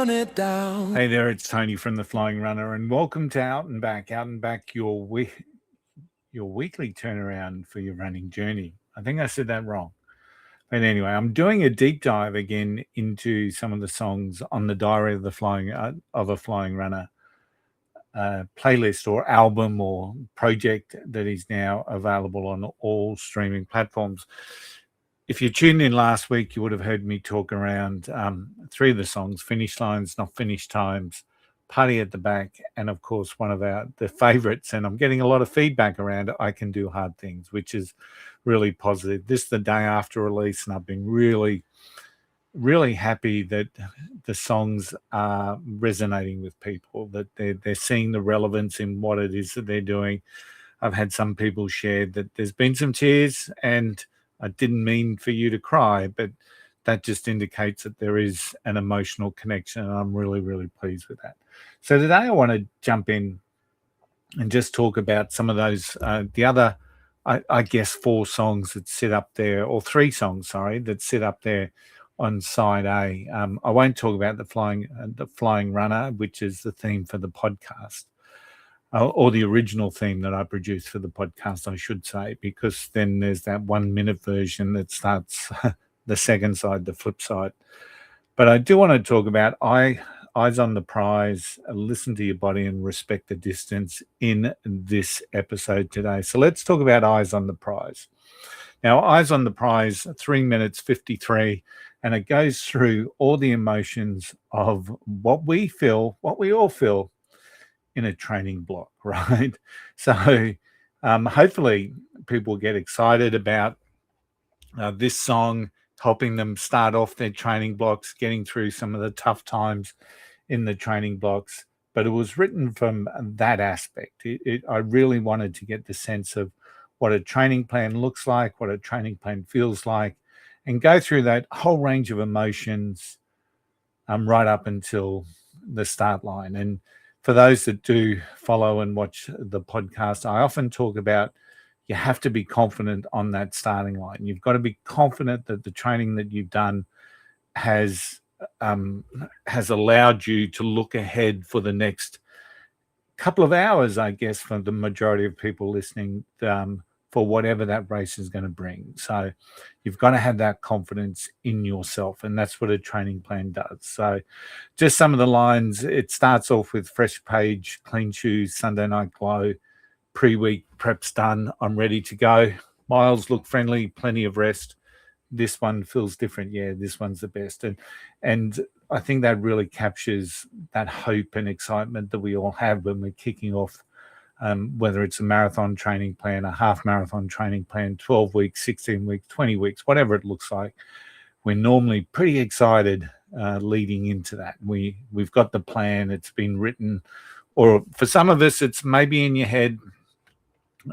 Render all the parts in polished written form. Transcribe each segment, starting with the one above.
run it down. Hey there, it's Tony from the Flying Runner, and welcome to Out and Back, your weekly turnaround for your running journey. I think I said that wrong, but anyway, I'm doing a deep dive again into some of the songs on the Diary of a Flying Runner playlist or album or project that is now available on all streaming platforms. If you tuned in last week, you would have heard me talk around three of the songs: Finish Lines, Not Finished Times, Party at the Back, and of course one of the favorites, and I'm getting a lot of feedback around I Can Do Hard Things, which is really positive. This is the day after release, and I've been really happy that the songs are resonating with people, that they're seeing the relevance in what it is that they're doing. I've had some people share that there's been some tears, and I didn't mean for you to cry, but that just indicates that there is an emotional connection, and I'm really pleased with that. So today I want to jump in and just talk about some of those, the other, I guess, four songs that sit up there, or three songs, sorry, that sit up there on side A. I won't talk about the Flying Runner, which is the theme for the podcast. Or the original theme that I produced for the podcast, I should say, because then there's that 1 minute version that starts the second side, the flip side. But I do want to talk about Eyes on the Prize, Listen to Your Body and Respect the Distance in this episode today. So let's talk about Eyes on the Prize. Now, Eyes on the Prize, 3 minutes 53, and it goes through all the emotions of what we all feel in a training block, right? So hopefully people get excited about this song, helping them start off their training blocks, getting through some of the tough times in the training blocks. But it was written from that aspect. I really wanted to get the sense of what a training plan looks like, what a training plan feels like, and go through that whole range of emotions right up until the start line. And for those that do follow and watch the podcast, I often talk about you have to be confident on that starting line. You've got to be confident that the training that you've done has allowed you to look ahead for the next couple of hours, I guess, for the majority of people listening, for whatever that race is going to bring. So you've got to have that confidence in yourself, and that's what a training plan does. So just some of the lines, it starts off with fresh page, clean shoes, Sunday night glow, pre-week prep's done, I'm ready to go. Miles look friendly, plenty of rest. This one feels different. Yeah, this one's the best. And I think that really captures that hope and excitement that we all have when we're kicking off, whether it's a marathon training plan, a half marathon training plan, 12 weeks, 16 weeks, 20 weeks, whatever it looks like. We're normally pretty excited leading into that. We've got the plan, it's been written, or for some of us, it's maybe in your head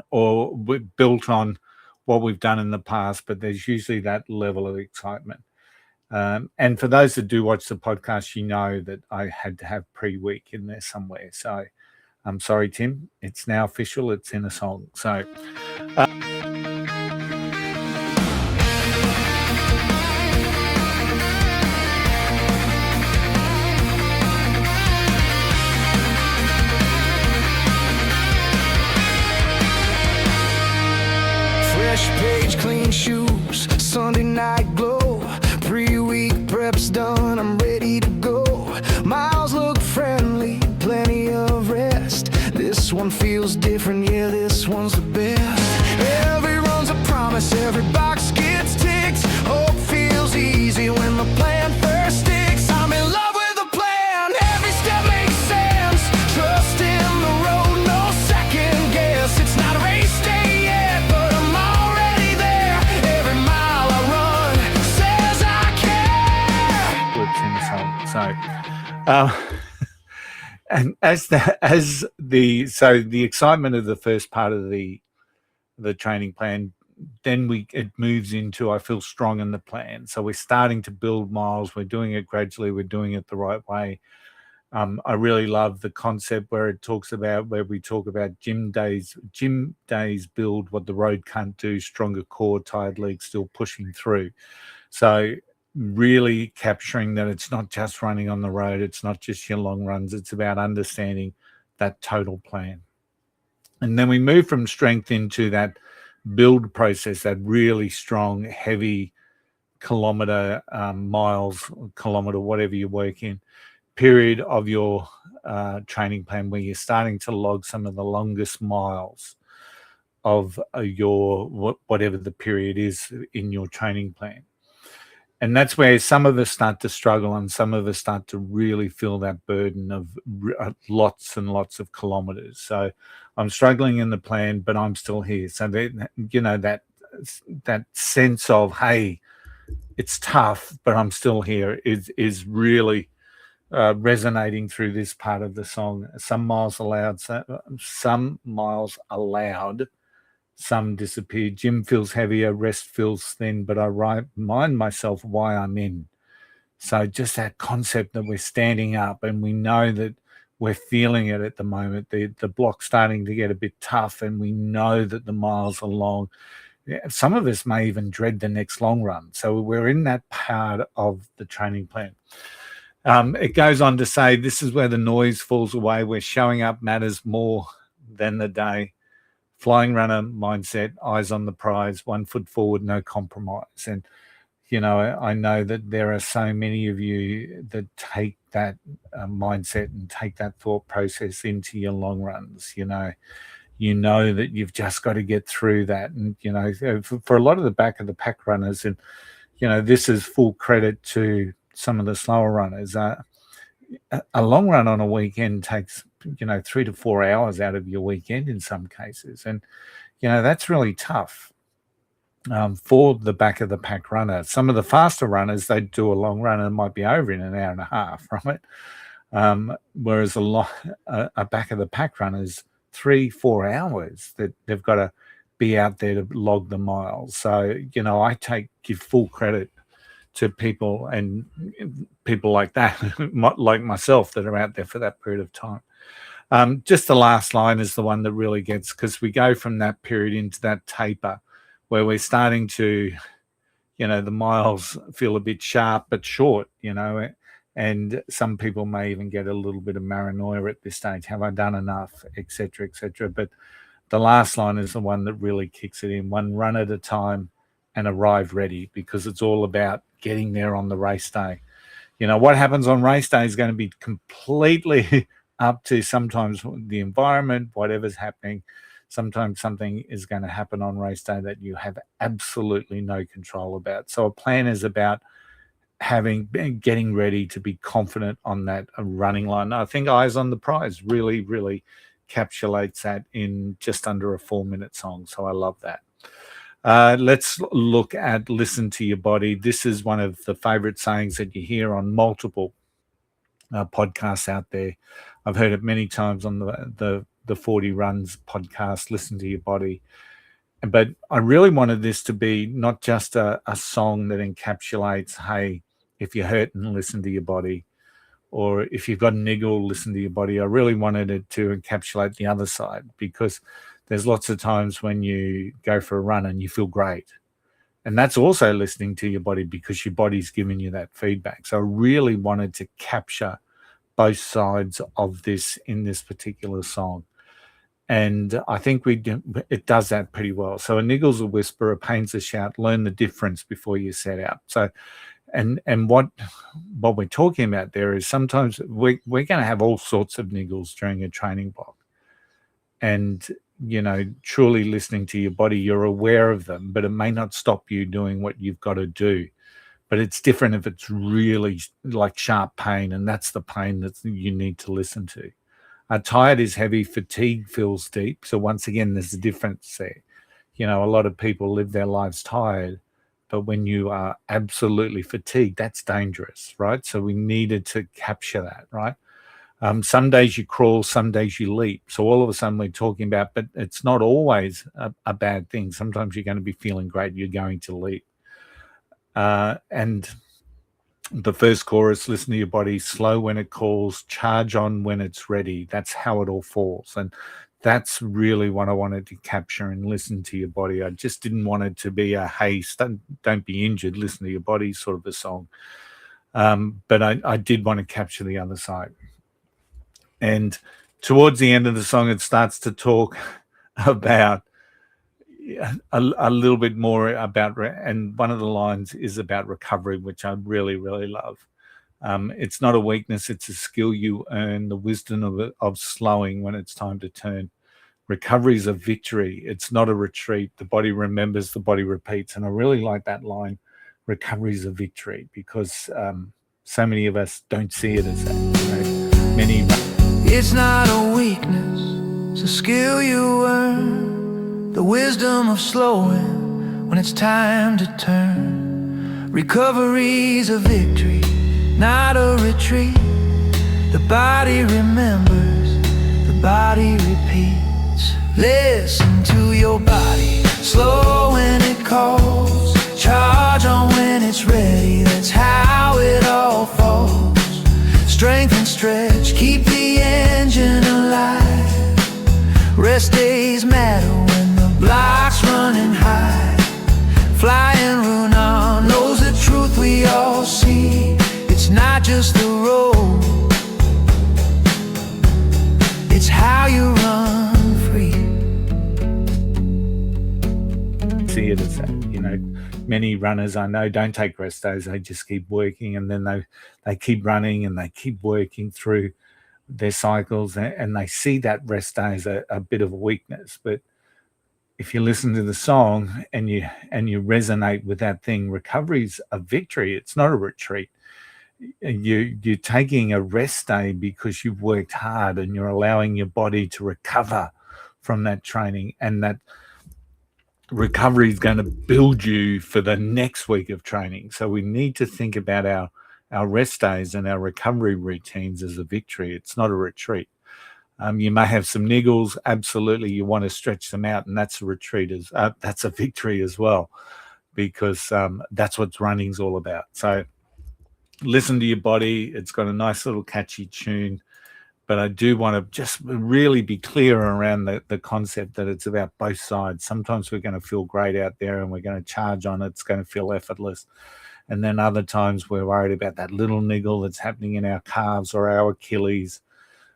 or built on what we've done in the past, but there's usually that level of excitement. And for those that do watch the podcast, you know that I had to have pre-week in there somewhere. So I'm sorry, Tim, it's now official. It's in a song. So Fresh page, clean shoes, Sunday night glow, pre-week prep's done, I'm ready to go. Miles look friendly, plenty of rest. This one feels different, yeah, this one's the best. Every run's a promise, every box gets ticked. Hope feels easy when the plan first sticks. I'm in love with the plan, every step makes sense. Trust in the road, no second guess. It's not a race day yet, but I'm already there. Every mile I run says I care. it's in the song. So and the excitement of the first part of the training plan, then it moves into I feel strong in the plan. So we're starting to build miles. We're doing it gradually. We're doing it the right way. I really love the concept where we talk about gym days. Gym days build what the road can't do. Stronger core, tired legs, still pushing through. So really capturing that it's not just running on the road, it's not just your long runs, it's about understanding that total plan. And then we move from strength into that build process, that really strong, heavy kilometer, miles, kilometer, whatever you work in, period of your training plan where you're starting to log some of the longest miles of your whatever the period is in your training plan. And that's where some of us start to struggle and some of us start to really feel that burden of lots and lots of kilometers. So I'm struggling in the plan, but I'm still here. So that sense of, hey, it's tough, but I'm still here is really resonating through this part of the song. Some miles allowed, some disappear. Gym feels heavier, rest feels thin, but I remind myself why I'm in. So just that concept that we're standing up and we know that we're feeling it at the moment. The block's starting to get a bit tough and we know that the miles are long. Some of us may even dread the next long run. So we're in that part of the training plan. It goes on to say, this is where the noise falls away, where showing up matters more than the day. Flying runner mindset, eyes on the prize, 1 foot forward, no compromise. And, I know that there are so many of you that take that mindset and take that thought process into your long runs. You know that you've just got to get through that. And, for a lot of the back of the pack runners, and, this is full credit to some of the slower runners. A long run on a weekend takes 3 to 4 hours out of your weekend in some cases, and that's really tough for the back of the pack runner. Some of the faster runners, they do a long run and it might be over in an hour and a half, right? Whereas a back of the pack runners, 3-4 hours that they've got to be out there to log the miles. So I give full credit to people and people like that, like myself, that are out there for that period of time. Just the last line is the one that really gets, because we go from that period into that taper where we're starting to, the miles feel a bit sharp but short, and some people may even get a little bit of paranoia at this stage. Have I done enough, etc., etc.? But the last line is the one that really kicks it in: 1 run at a time and arrive ready, because it's all about getting there on the race day. What happens on race day is going to be completely up to sometimes the environment, whatever's happening. Sometimes something is going to happen on race day that you have absolutely no control about. So a plan is about getting ready to be confident on that running line. I think Eyes on the Prize really, really encapsulates that in just under a 4-minute song. So I love that. Let's look at Listen to Your Body. This is one of the favorite sayings that you hear on multiple podcasts out there. I've heard it many times on the 40 Runs podcast, Listen to Your Body. But I really wanted this to be not just a song that encapsulates, hey, if you're hurting, listen to your body. Or if you've got a niggle, listen to your body. I really wanted it to encapsulate the other side, because there's lots of times when you go for a run and you feel great. And that's also listening to your body, because your body's giving you that feedback. So I really wanted to capture both sides of this in this particular song. And I think it does that pretty well. So a niggle's a whisper, a pain's a shout. Learn the difference before you set out. So, and what we're talking about there is sometimes we're going to have all sorts of niggles during a training block. And, truly listening to your body, you're aware of them, but it may not stop you doing what you've got to do. But it's different if it's really like sharp pain, and that's the pain that you need to listen to. Tired is heavy, fatigue feels deep. So once again, there's a difference there. A lot of people live their lives tired, but when you are absolutely fatigued, that's dangerous, right? So we needed to capture that, right? Some days you crawl, some days you leap. So all of a sudden we're talking about, but it's not always a bad thing. Sometimes you're going to be feeling great, you're going to leap. And the first chorus, listen to your body, slow when it calls, charge on when it's ready. That's how it all falls. And that's really what I wanted to capture and listen to your body. I just didn't want it to be a, hey, don't be injured, listen to your body sort of a song. But I did want to capture the other side. And towards the end of the song, it starts to talk about a little bit more about, and one of the lines is about recovery, which I really, really love. It's not a weakness, it's a skill you earn, the wisdom of slowing when it's time to turn. Recovery is a victory, it's not a retreat. The body remembers, the body repeats. And I really like that line, recovery is a victory, because so many of us don't see it as that. It's not a weakness, it's a skill you earn, the wisdom of slowing when it's time to turn. Recovery's a victory, not a retreat. The body remembers, the body repeats. Listen to your body, slow when it calls, charge on when it's ready, that's how it all falls. Strength and stretch, keep the engine alive. Rest days matter when the block's running high. Flying RuNR knows the truth we all see. It's not just the road, it's how you run free. See it as that, many runners I know don't take rest days, they just keep working, and then they keep running and they keep working through their cycles, and they see that rest day as a bit of a weakness. But if you listen to the song and you resonate with that thing, recovery's a victory, it's not a retreat. You're taking a rest day because you've worked hard and you're allowing your body to recover from that training, and that recovery is going to build you for the next week of training. So we need to think about our rest days and our recovery routines as a victory. It's not a retreat. You may have some niggles, absolutely, you want to stretch them out, and that's a retreat, that's a victory as well, because that's what running's all about. So listen to your body. It's got a nice little catchy tune, but I do want to just really be clear around the concept that it's about both sides. Sometimes we're going to feel great out there and we're going to charge on it. It's going to feel effortless. And then other times we're worried about that little niggle that's happening in our calves or our Achilles,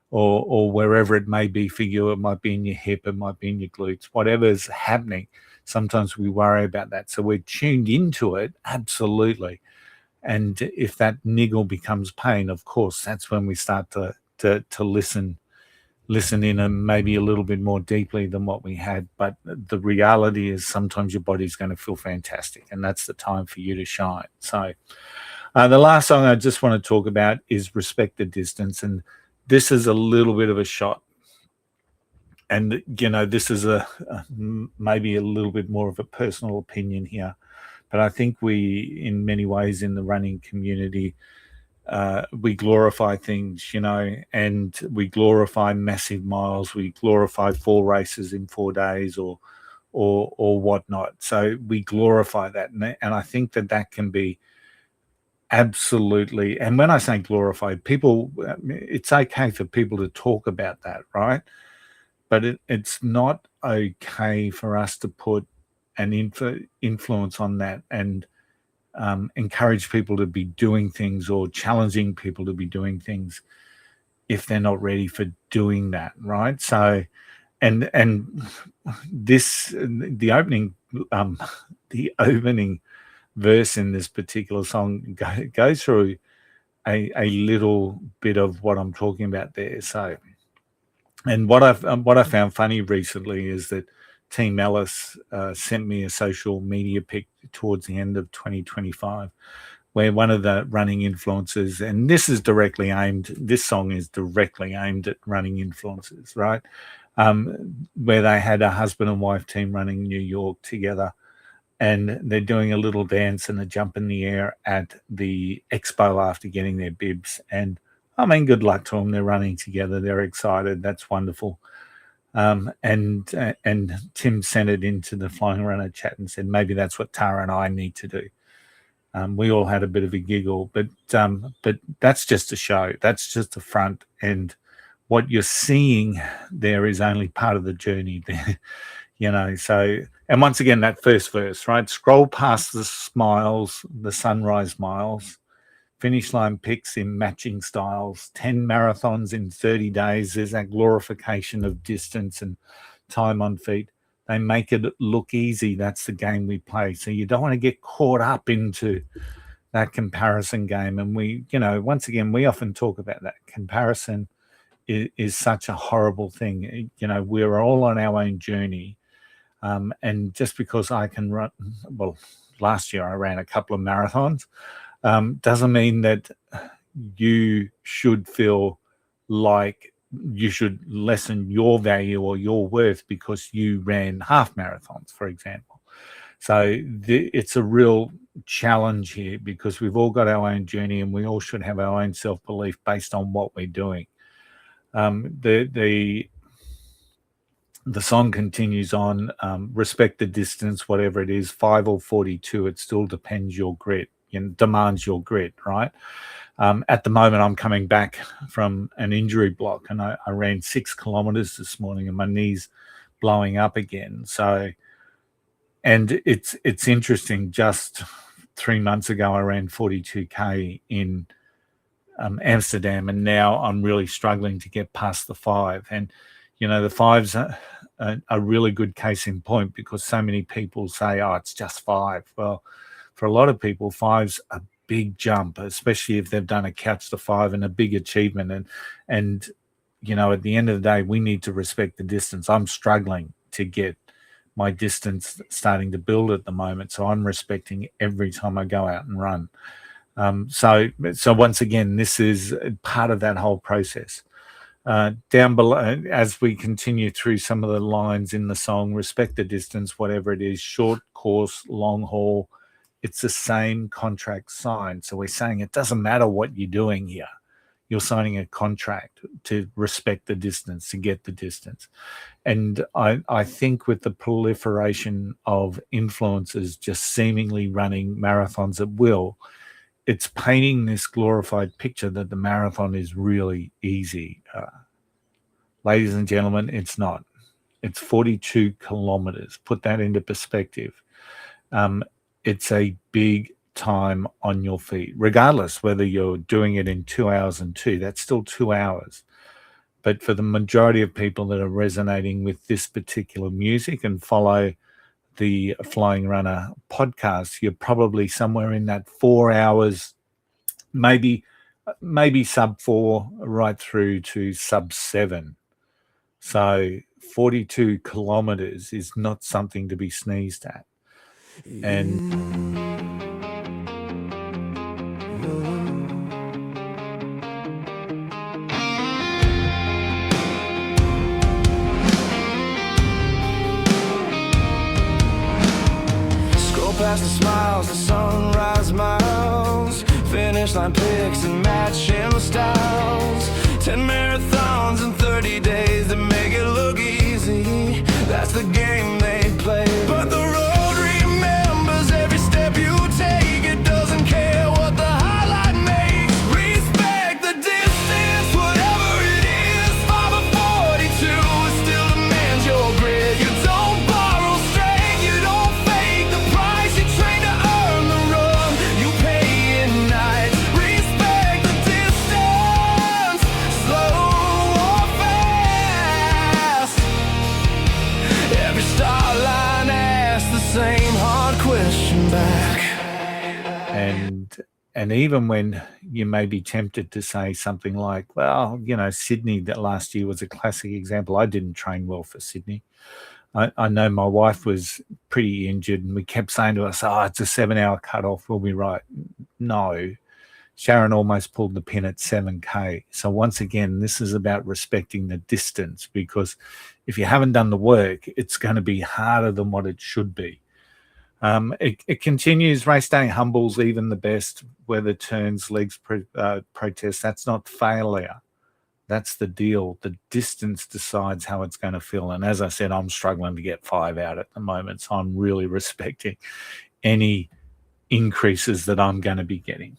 or wherever it may be for you. It might be in your hip, it might be in your glutes, whatever's happening. Sometimes we worry about that. So we're tuned into it, absolutely. And if that niggle becomes pain, of course, that's when we start to listen in, and maybe a little bit more deeply than what we had. But the reality is sometimes your body's going to feel fantastic, and that's the time for you to shine. So the last song I just want to talk about is Respect the Distance, and this is a little bit of a shot. And, this is maybe a little bit more of a personal opinion here, but I think we, in many ways in the running community, we glorify things, and we glorify massive miles. We glorify 4 races in 4 days or whatnot. So we glorify that. And I think that can be absolutely, and when I say glorify, people, it's okay for people to talk about that, right? But it's not okay for us to put an influence on that and encourage people to be doing things, or challenging people to be doing things if they're not ready for doing that, right? So, and this, the opening verse in this particular song goes through a little bit of what I'm talking about there. So, and what I found funny recently is that Team Alice sent me a social media pic towards the end of 2025, where one of the running influencers, and this song is directly aimed at running influencers, right? Where they had a husband and wife team running New York together, and they're doing a little dance and a jump in the air at the expo after getting their bibs. And I mean, good luck to them. They're running together. They're excited. That's wonderful. And Tim sent it into the Flying RuNR chat and said, maybe that's what Tara and I need to do. We all had a bit of a giggle, but that's just a show. That's just a front. And what you're seeing there is only part of the journey there. So, and once again, that first verse, right? Scroll past the smiles, the sunrise miles, finish line picks in matching styles, 10 marathons in 30 days. There's that glorification of distance and time on feet. They make it look easy. That's the game we play. So you don't want to get caught up into that comparison game. And once again, we often talk about that. Comparison is such a horrible thing. We're all on our own journey. And just because I can run, well, last year I ran a couple of marathons, doesn't mean that you should feel like you should lessen your value or your worth because you ran half marathons, for example. So it's a real challenge here because we've all got our own journey and we all should have our own self-belief based on what we're doing. The song continues on, respect the distance, whatever it is, 5 or 42, it still demands your grit, right? At the moment, I'm coming back from an injury block and I ran 6 kilometers this morning and my knee's blowing up again. So, and it's interesting, just 3 months ago, I ran 42K in Amsterdam, and now I'm really struggling to get past the 5. And the 5's a really good case in point because so many people say, oh, it's just 5. Well, for a lot of people, 5's a big jump, especially if they've done a couch to 5 and a big achievement. And at the end of the day, we need to respect the distance. I'm struggling to get my distance starting to build at the moment. So I'm respecting every time I go out and run. So once again, this is part of that whole process. Down below, as we continue through some of the lines in the song, respect the distance, whatever it is, short course, long haul, it's the same contract signed. So we're saying it doesn't matter what you're doing here. You're signing a contract to respect the distance, to get the distance. And I think with the proliferation of influencers just seemingly running marathons at will, it's painting this glorified picture that the marathon is really easy. Ladies and gentlemen, it's not. It's 42 kilometers. Put that into perspective. It's a big time on your feet, regardless whether you're doing it in 2 hours and 2, that's still 2 hours. But for the majority of people that are resonating with this particular music and follow the Flying RuNR podcast, you're probably somewhere in that 4 hours, maybe sub 4 right through to sub 7. So 42 kilometers is not something to be sneezed at. And past the smiles, the sunrise miles, finish line picks and matching the styles, 10 marathons in 30 days that make it look easy. That's the game they play. But the road remembers every step you take. It doesn't care what the highlight makes. Respect the distance, whatever it is. 5 or 42, it still demands your grit. You don't borrow strength, you don't fake the price. You train to earn the run, you pay in nights. Respect the distance, slow or fast. Every star line asks the same hard question back. And even when you may be tempted to say something like, well, Sydney that last year was a classic example. I didn't train well for Sydney. I know my wife was pretty injured and we kept saying to us, oh, it's a 7-hour cutoff. We'll be right. No, Sharon almost pulled the pin at 7K. So once again, this is about respecting the distance, because if you haven't done the work, it's going to be harder than what it should be. It continues, race day humbles even the best, weather turns, legs protest. That's not failure. That's the deal. The distance decides how it's going to feel. And as I said, I'm struggling to get 5 out at the moment. So I'm really respecting any increases that I'm going to be getting.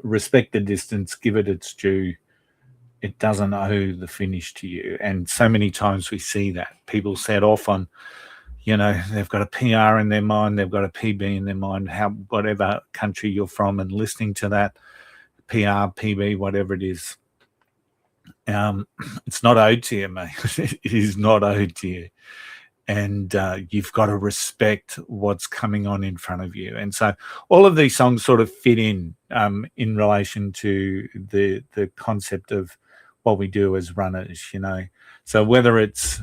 Respect the distance, give it its due. it doesn't owe the finish to you. And so many times we see that people set off on, they've got a PR in their mind, they've got a PB in their mind, whatever country you're from, and listening to that PR, PB, whatever it is, it's not owed to you, mate. It is not owed to you. And you've got to respect what's coming on in front of you. And so all of these songs sort of fit in relation to the concept of what we do as runners, So whether it's,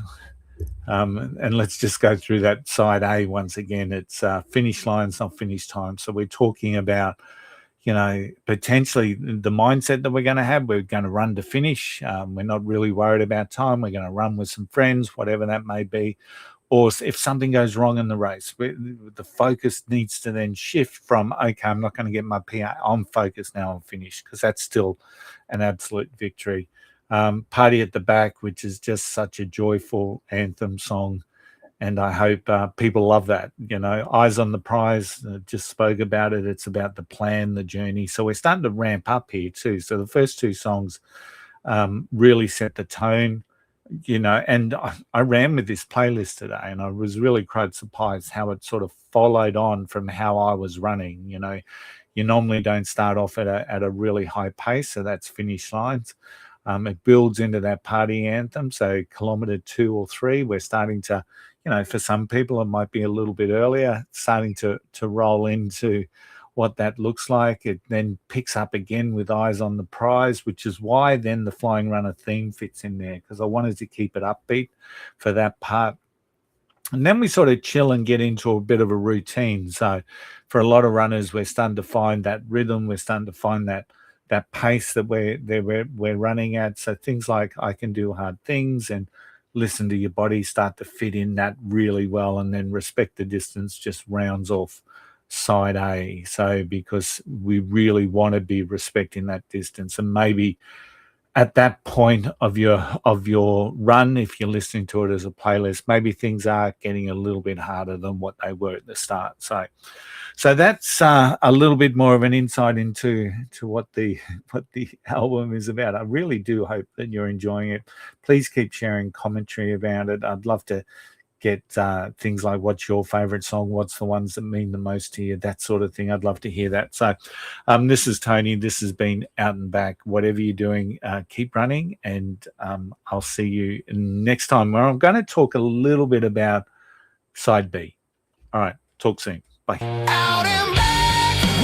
and let's just go through that side A once again, it's finish lines, not finish time. So we're talking about, potentially the mindset that we're going to have. We're going to run to finish. We're not really worried about time. We're going to run with some friends, whatever that may be. Or if something goes wrong in the race, the focus needs to then shift from, okay, I'm not going to get my PR. I'm focused now on finish, because that's still an absolute victory. Party at the Back, which is just such a joyful anthem song. And I hope people love that. Eyes on the Prize, just spoke about it. It's about the plan, the journey. So we're starting to ramp up here too. So the first two songs really set the tone. And I ran with this playlist today, and I was really quite surprised how it sort of followed on from how I was running. You normally don't start off at a really high pace, so that's finish lines. It builds into that party anthem. So kilometer 2 or 3, we're starting to, for some people it might be a little bit earlier, starting to roll into what that looks like. It then picks up again with Eyes on the Prize, which is why then the Flying Runner theme fits in there, because I wanted to keep it upbeat for that part. And then we sort of chill and get into a bit of a routine. So for a lot of runners, we're starting to find that rhythm. We're starting to find that pace that we're running at. So things like I Can Do Hard Things and Listen to Your Body start to fit in that really well. And then Respect the Distance just rounds off side A. So because we really want to be respecting that distance, and maybe at that point of your run, if you're listening to it as a playlist, maybe things are getting a little bit harder than what they were at the start. So that's a little bit more of an insight into what the album is about. I really do hope that you're enjoying it. Please keep sharing commentary about it. I'd love to get things like, what's your favorite song, what's the ones that mean the most to you, that sort of thing. I'd love to hear that. So this is Tony. This has been Out and Back. Whatever you're doing, keep running, and I'll see you next time, where I'm going to talk a little bit about side B. All right, talk soon. Bye. Out and back,